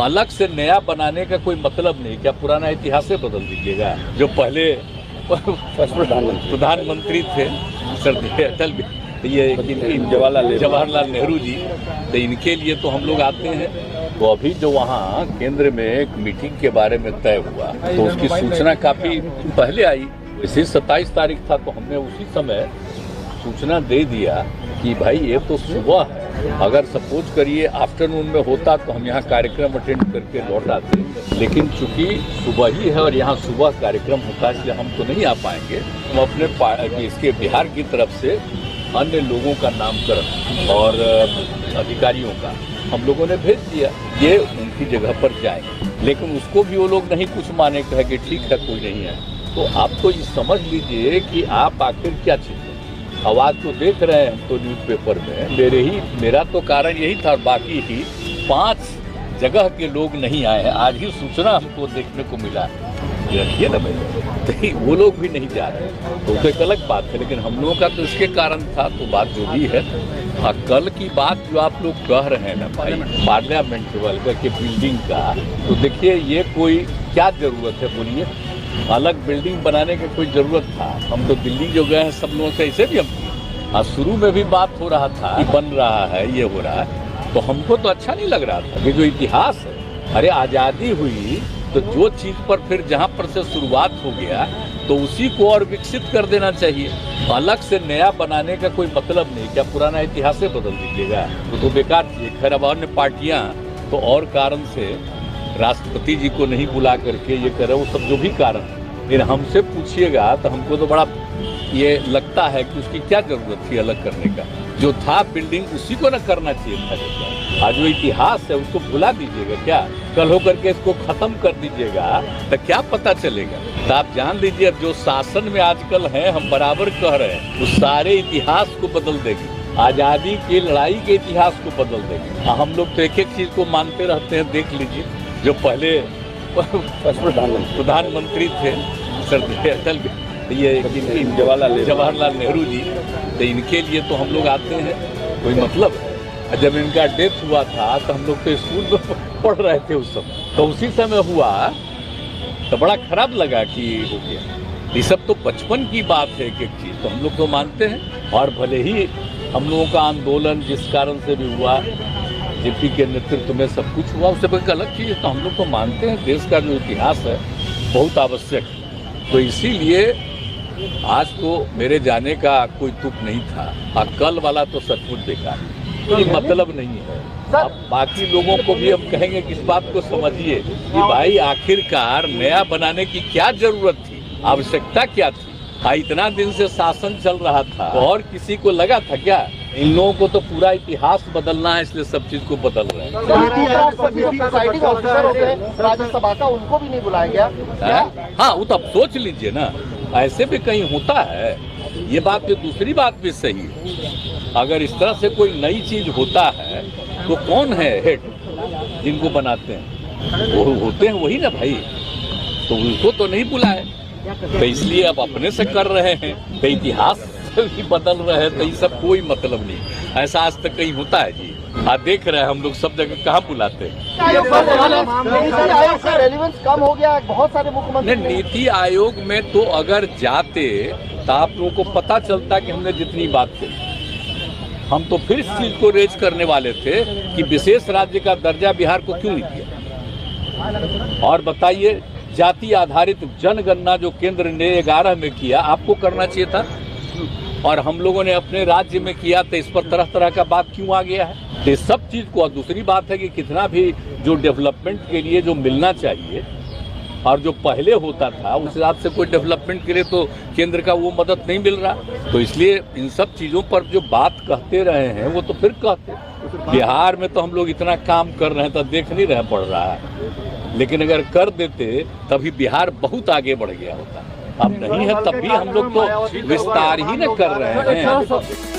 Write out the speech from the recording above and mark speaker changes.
Speaker 1: अलग से नया बनाने का कोई मतलब नहीं। क्या पुराना इतिहास से बदल दीजिएगा? जो पहले प्रधानमंत्री थे अटल जवाहरलाल नेहरू जी, तो इनके लिए तो हम लोग आते हैं। तो अभी जो वहाँ केंद्र में एक मीटिंग के बारे में तय हुआ तो उसकी सूचना काफी पहले आई। इसी 27 तारीख था, तो हमने उसी समय सूचना दे दिया कि भाई ये तो सुबह है, अगर सपोज करिए आफ्टरनून में होता तो हम यहाँ कार्यक्रम अटेंड करके लौट आते। लेकिन चूंकि सुबह ही है और यहाँ सुबह कार्यक्रम होता है, इसलिए हम तो नहीं आ पाएंगे। हम अपने इसके बिहार की तरफ से अन्य लोगों का नामकरण और अधिकारियों का हम लोगों ने भेज दिया, ये उनकी जगह पर जाएंगे। लेकिन उसको भी वो लोग नहीं कुछ माने, कहे कि ठीक है कोई नहीं है। तो आप तो ये समझ लीजिए कि आप आखिर क्या चीज़ आवाज तो देख रहे हैं हम तो न्यूज़पेपर में। मेरा तो कारण यही था, बाकी ही 5 जगह के लोग नहीं आए हैं। आज ही सूचना हमको देखने को मिला, रखिए ना भाई, तो वो लोग भी नहीं जा रहे तो एक अलग बात है। लेकिन हम लोगों का तो इसके कारण था, तो बात जो भी है। हाँ, कल की बात जो आप लोग कह रहे हैं ना भाई, पार्लियामेंट वाले के बिल्डिंग का, तो देखिए ये कोई क्या जरूरत है बोलिए? अलग बिल्डिंग बनाने की कोई जरूरत था? हम तो दिल्ली जो गए हैं सब लोगों से, ऐसे भी हम शुरू में भी बात हो रहा था कि बन रहा है, ये हो रहा है, तो हमको तो अच्छा नहीं लग रहा था। ये जो इतिहास है, अरे आज़ादी हुई तो जो चीज़ पर फिर जहाँ पर से शुरुआत हो गया तो उसी को और विकसित कर देना चाहिए। अलग से नया बनाने का कोई मतलब नहीं। क्या पुराना इतिहास से बदल दीजिएगा? तो बेकार चीज़। खैर अब अन्य पार्टियाँ तो और कारण से राष्ट्रपति जी को नहीं बुला करके ये करे, वो सब जो भी कारण। लेकिन हमसे पूछिएगा तो हमको तो बड़ा ये लगता है कि उसकी क्या जरूरत थी अलग करने का? जो था बिल्डिंग उसी को न करना चाहिए था। आज जो इतिहास है उसको भुला दीजिएगा क्या? कल होकर के इसको खत्म कर दीजिएगा तो क्या पता चलेगा? तो आप जान लीजिए, अब जो शासन में आजकल है, हम बराबर कह रहे हैं, उस सारे इतिहास को बदल देगी। आज़ादी की लड़ाई के इतिहास को बदल देगी। हम लोग तो एक एक चीज को मानते रहते हैं। देख लीजिए, जो पहले प्रधानमंत्री थे अटल जवाहरलाल नेहरू जी, तो इनके लिए तो हम लोग आते हैं, कोई मतलब है? जब इनका डेथ हुआ था तो हम लोग तो स्कूल में पढ़ रहे थे उस समय, तो उसी समय हुआ तो बड़ा खराब लगा कि हो गया। ये सब तो बचपन की बात है, एक एक चीज तो हम लोग तो मानते हैं। और भले ही हम लोगों का आंदोलन जिस कारण से भी हुआ, जेपी के नेतृत्व में सब कुछ हुआ, उससे एक अलग चीज़ तो हम लोग तो मानते हैं। देश का जो इतिहास है बहुत आवश्यक है, तो इसीलिए आज तो मेरे जाने का कोई तुक नहीं था। और कल वाला तो सचमुच बेकार, कोई मतलब नहीं है। अब बाकी लोगों को भी हम कहेंगे कि इस बात को समझिए कि भाई आखिरकार नया बनाने की क्या जरूरत थी, आवश्यकता क्या थी? इतना दिन से शासन चल रहा था और किसी को लगा था क्या? इन लोगों को तो पूरा इतिहास बदलना है, इसलिए सब चीज को बदल रहे हैं।
Speaker 2: राज्यसभा का उनको भी नहीं बुलाया गया।
Speaker 1: हाँ, वो तो आप सोच लीजिए ना, ऐसे भी कहीं होता है। ये बात भी, दूसरी बात भी सही है। अगर इस तरह से कोई नई चीज होता है तो कौन है हेड जिनको बनाते हैं? वो होते हैं वही ना भाई, तो उनको तो नहीं बुलाए। तो इसलिए अब अपने से कर रहे हैं, तो इतिहास भी बदल रहे हैं, तो ये सब कोई मतलब नहीं। ऐसा आज तक कहीं होता है जी? आप देख रहे हैं हम लोग सब जगह कहाँ बुलाते हैं।
Speaker 2: कम हो गया, बहुत सारे मुख्यमंत्री।
Speaker 1: नीति आयोग में तो अगर जाते तो आप लोगों को पता चलता कि हमने जितनी बात कही, हम तो फिर इस चीज को रेज करने वाले थे कि विशेष राज्य का दर्जा बिहार को क्यों नहीं दिया। और बताइए, जाति आधारित जनगणना जो केंद्र ने 11 में किया, आपको करना चाहिए था, और हम लोगों ने अपने राज्य में किया, तो इस पर तरह तरह का बात क्यों आ गया है? तो सब चीज को। और दूसरी बात है कि कितना भी जो डेवलपमेंट के लिए जो मिलना चाहिए और जो पहले होता था, उस हिसाब से कोई डेवलपमेंट के लिए तो केंद्र का वो मदद नहीं मिल रहा। तो इसलिए इन सब चीज़ों पर जो बात कहते रहे हैं वो तो फिर कहते। बिहार में तो हम लोग इतना काम कर रहे हैं तो देख नहीं रहे पड़ रहा है, लेकिन अगर कर देते तभी बिहार बहुत आगे बढ़ गया होता। अब नहीं है, तब भी हम लोग तो विस्तार ही न कर रहे हैं।